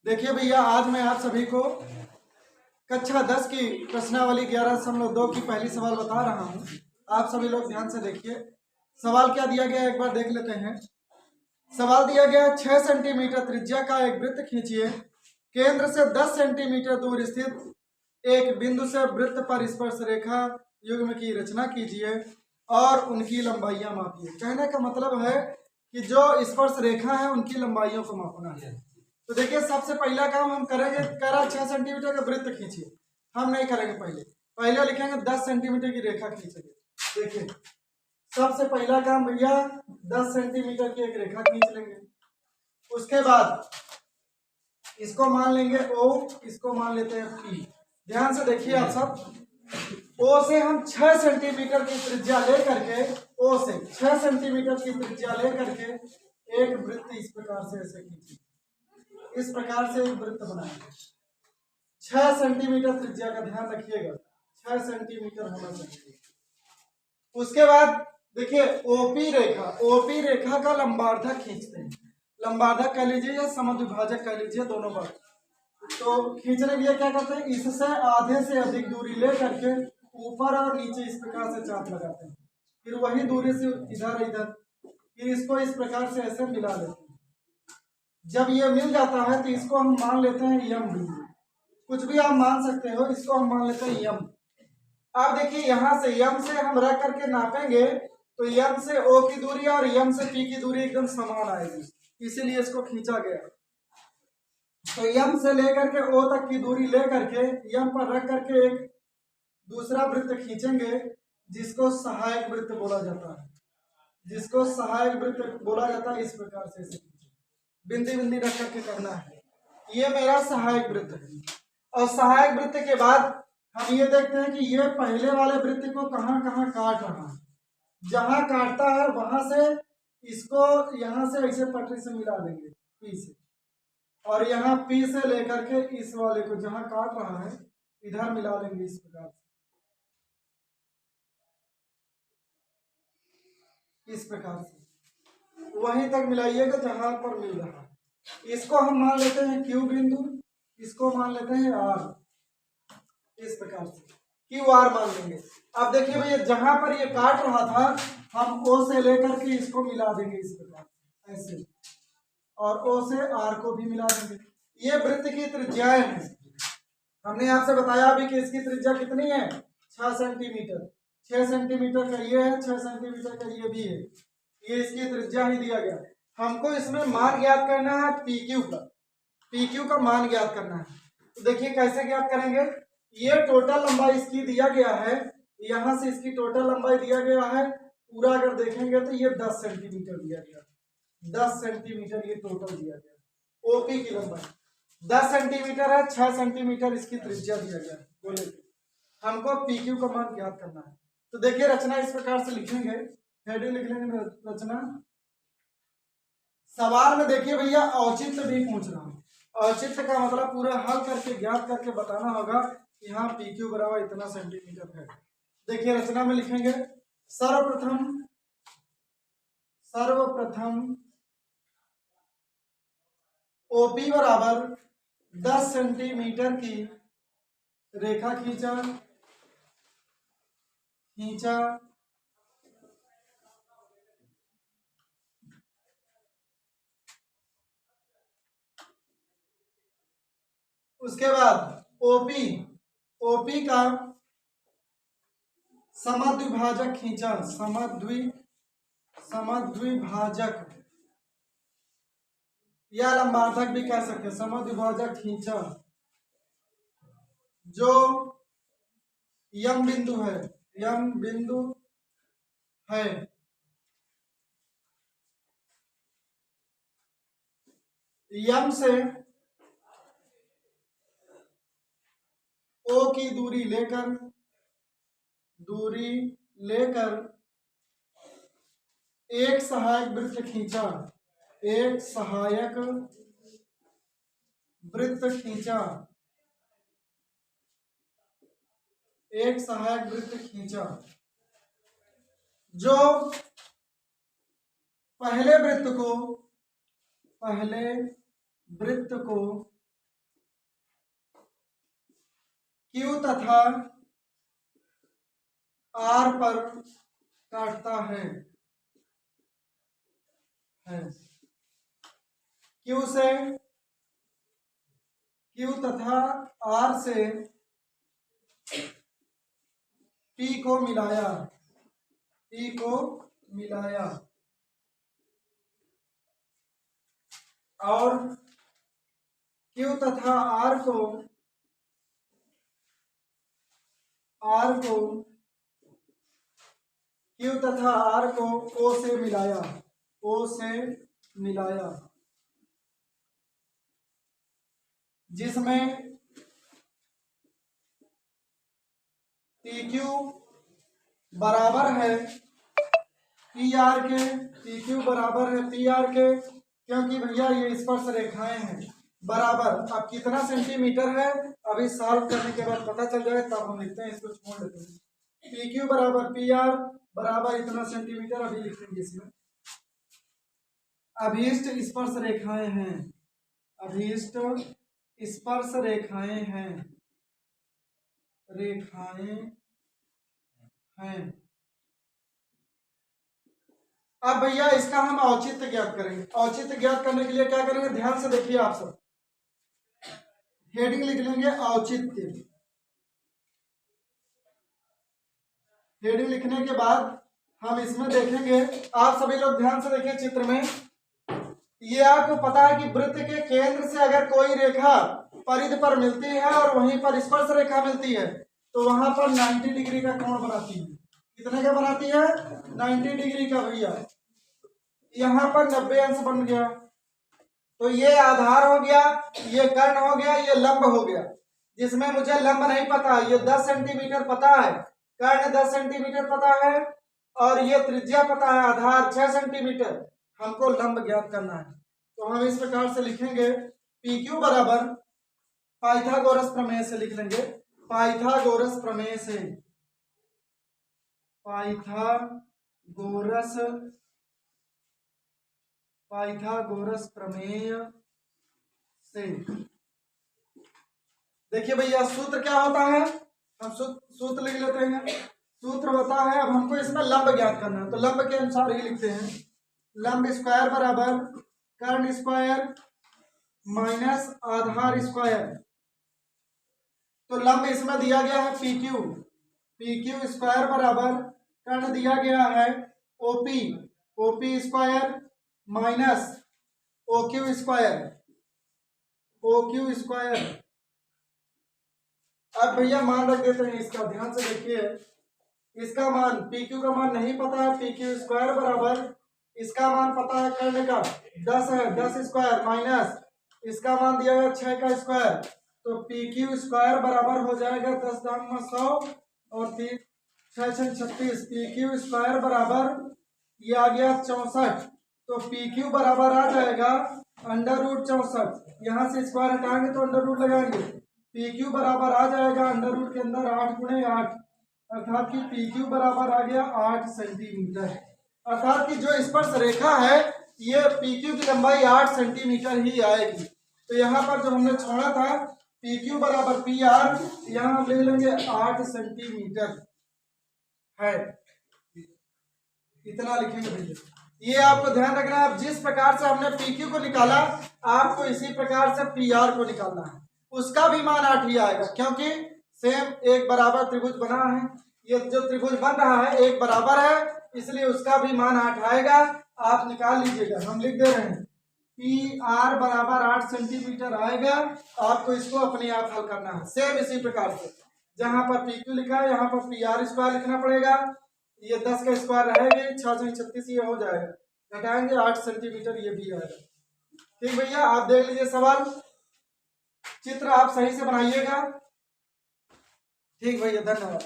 देखिए भैया, आज मैं आप सभी को कक्षा 10 की प्रश्नावली 11.2 की पहली सवाल बता रहा हूँ। आप सभी लोग ध्यान से देखिए। सवाल क्या दिया गया है, एक बार देख लेते हैं। सवाल दिया गया है 6 सेंटीमीटर त्रिज्या का एक वृत्त खींचिए। केंद्र से 10 सेंटीमीटर दूर स्थित एक बिंदु से वृत्त पर स्पर्श रेखा युग्म की रचना कीजिए और उनकी लंबाइयां मापिए। कहने का मतलब है कि जो स्पर्श रेखा है उनकी लंबाइयों को मापना है। तो देखिए, सबसे पहला काम हम करेंगे, करा 6 सेंटीमीटर का वृत्त खींचिए। हम नहीं करेंगे, पहले लिखेंगे 10 सेंटीमीटर की रेखा खींचेंगे। देखिए, सबसे पहला काम भैया 10 सेंटीमीटर की एक रेखा खींच लेंगे। उसके बाद इसको मान लेंगे O, इसको मान लेते हैं P। ध्यान से देखिए आप सब, O से हम 6 सेंटीमीटर की त्रिज्या लेकर के, O से 6 सेंटीमीटर की त्रिज्या लेकर के एक वृत्त इस प्रकार से ऐसे खींचिए। इस प्रकार से एक वृत्त बनाएंगे। 6 सेंटीमीटर त्रिज्या का ध्यान रखिएगा, 6 सेंटीमीटर होना चाहिए। उसके बाद देखिए ओपी रेखा का लंबार्धक खींचते हैं। लंबार्धक कह लीजिए या समद्विभाजक कह लीजिए, दोनों बात। तो खींचने के लिए क्या करते हैं, इससे आधे से अधिक दूरी ले करके ऊपर और नीचे इस प्रकार से चाप लगाते हैं। फिर वही दूरी से इधर इधर, फिर इसको इस प्रकार से ऐसे मिला लेते हैं। जब ये मिल जाता है तो इसको हम मान लेते हैं यम बिंदु। कुछ भी आप मान सकते हो, इसको हम मान लेते हैं यम। अब देखिए, यहां से यम से हम रख करके नापेंगे तो यम से ओ की दूरी और यम से पी की दूरी एकदम समान आएगी, इसीलिए इसको खींचा गया। तो यम से लेकर के ओ तक की दूरी लेकर के यम पर रख करके एक दूसरा वृत्त खींचेंगे, जिसको सहायक वृत्त बोला जाता है। जिसको सहायक वृत्त बोला जाता है, इस प्रकार से बिंदी बिंदी रख करके करना है। ये मेरा सहायक वृत्त है। और सहायक वृत्त के बाद हम ये देखते हैं कि ये पहले वाले वृत्त को कहाँ कहाँ काट रहा है। जहां काटता है वहां से इसको यहां से ऐसे पटरी से मिला देंगे पी से, और यहाँ पी से लेकर के इस वाले को जहां काट रहा है इधर मिला लेंगे इस प्रकार से, इस प्रकार से वहीं तक मिलाइएगा जहां पर मिल रहा है। इसको हम मान लेते हैं क्यू बिंदु, इसको मान लेते हैं आर। इस प्रकार से क्यू आर मान लेंगे। अब देखिए भैया, जहां पर ये काट रहा था हम ओ से लेकर के इसको मिला देंगे इस प्रकार ऐसे, और ओ से आर को भी मिला देंगे। ये वृत्त की त्रिज्याएं हैं। हमने आपसे बताया अभी कि इसकी त्रिज्या कितनी है, 6 सेंटीमीटर। 6 सेंटीमीटर का ये है, 6 सेंटीमीटर का ये भी है। ये इसकी त्रिज्या ही दिया गया। हमको इसमें मान ज्ञात करना है पी क्यू का मान ज्ञात करना है। तो देखिए कैसे ज्ञात करेंगे। ये टोटल लंबाई इसकी दिया गया है, यहां से इसकी टोटल लंबाई दिया गया है पूरा। अगर देखेंगे तो ये 10 सेंटीमीटर दिया गया, 10 सेंटीमीटर ये टोटल दिया गया। ओपी की लंबाई 10 सेंटीमीटर है, 6 सेंटीमीटर इसकी त्रिज्या दिया गया। बोले हमको पी क्यू का मान ज्ञात करना है। तो देखिए, रचना इस प्रकार से लिखेंगे, हेडिंग लिख लेंगे रचना। सवाल में देखिए भैया औचित्य भी पूछ रहा हूं। औचित्य का मतलब पूरा हल करके ज्ञात करके बताना होगा कि हाँ पी क्यू बराबर इतना सेंटीमीटर है। देखिए रचना में लिखेंगे, सर्वप्रथम ओपी बराबर 10 सेंटीमीटर की रेखा खींचा। उसके बाद ओपी का समद्विभाजक खींचा, समद्विभाजक या लंबार्धक भी कह सकते हैं। समद्विभाजक खींचा जो यम बिंदु है, यम से ओ की दूरी लेकर एक सहायक वृत्त खींचा, जो पहले वृत्त को Q तथा R पर काटता है। Q तथा R से P को मिलाया और Q तथा R को Q तथा R को O से मिलाया जिसमें PQ बराबर है PR के, PQ बराबर है PR के, क्योंकि भैया ये स्पर्श रेखाएं हैं बराबर। अब कितना सेंटीमीटर है अभी सॉल्व करने के बाद पता चल जाएगा, तब हम लिखते हैं, इसको छोड़ देते हैं। PQ बराबर PR बराबर इतना सेंटीमीटर अभी लिखेंगे इसमें। अभीष्ट स्पर्श रेखाएं हैं, अभीष्ट स्पर्श रेखाएं हैं अब भैया इसका हम औचित्य ज्ञात करेंगे। औचित्य ज्ञात करने के लिए क्या करेंगे, ध्यान से देखिए आप सब, हेडिंग लिख लेंगे औचित्य। हेडिंग लिखने के बाद हम इसमें देखेंगे, आप सभी लोग ध्यान से देखिए चित्र में, ये आपको पता है कि वृत्त के केंद्र से अगर कोई रेखा परिधि पर मिलती है और वहीं पर स्पर्श रेखा मिलती है तो वहां पर 90 डिग्री का कोण बनाती है। कितने का बनाती है, 90 डिग्री का भैया। यहाँ पर 90 अंश बन गया, तो ये आधार हो गया, ये कर्ण हो गया, ये लंब हो गया। जिसमें मुझे लंब नहीं पता, ये 10 सेंटीमीटर पता है, कर्ण 10 सेंटीमीटर पता है और ये त्रिज्या पता है आधार 6 सेंटीमीटर, हमको लंब ज्ञात करना है। तो हम इस प्रकार से लिखेंगे, PQ बराबर पाइथागोरस प्रमेय से लिख लेंगे, पाइथागोरस प्रमेय से, पाइथागोरस प्रमेय से। देखिए भैया सूत्र क्या होता है, हम सूत्र लिख लेते हैं। सूत्र होता है, अब हमको इसमें लंब ज्ञात करना है तो लंब के अनुसार ही लिखते हैं, लंब स्क्वायर बराबर कर्ण स्क्वायर माइनस आधार स्क्वायर। तो लंब इसमें दिया गया है PQ स्क्वायर बराबर कर्ण दिया गया है OP square minus OQ square. अब भैया मान रख देते हैं इसका, ध्यान से देखिए, इसका मान PQ का मान नहीं पता है, PQ स्क्वायर बराबर इसका मान पता है कर्ण का 10 है, 10 स्क्वायर माइनस इसका मान दिया है 6 का स्क्वायर, तो PQ स्क्वायर बराबर हो जाएगा 10 दाम 100 और 3 6 36। PQ स्क्वायर बराबर ये आ गया 64, तो PQ बराबर आ जाएगा √64। यहाँ से स्क्वायर हटाएंगे तो अंडर रूट लगाएंगे, PQ बराबर आ जाएगा अंडर रूट के अंदर 8 × 8, अर्थात कि PQ बराबर आ गया 8 सेंटीमीटर। अर्थात कि जो स्पर्श रेखा है ये PQ की लंबाई 8 सेंटीमीटर ही आएगी। तो यहाँ पर जो हमने छोड़ा था PQ बराबर PR, यहाँ हम ले लेंगे 8 सेंटीमीटर है, इतना लिखेंगे भैया। ये आपको ध्यान रखना है, जिस प्रकार से हमने PQ को निकाला आपको इसी प्रकार से PR को निकालना है, उसका भी मान 8 ही आएगा, क्योंकि सेम एक बराबर त्रिभुज बना है, ये जो त्रिभुज बन रहा है एक बराबर है, इसलिए उसका भी मान 8 आएगा। आप निकाल लीजिएगा, हम लिख दे रहे हैं PR बराबर 8 सेंटीमीटर आएगा। आपको इसको अपने आप हल करना है, सेम इसी प्रकार से, जहां पर PQ लिखा है यहाँ पर PR स्क्वायर लिखना पड़ेगा, ये 10 का स्क्वायर रहेगा, 6 × 36 ये हो जाएगा, घटाएंगे 8 सेंटीमीटर ये भी आएगा। ठीक भैया, आप देख लीजिए सवाल, चित्र आप सही से बनाइएगा। ठीक भैया, धन्यवाद।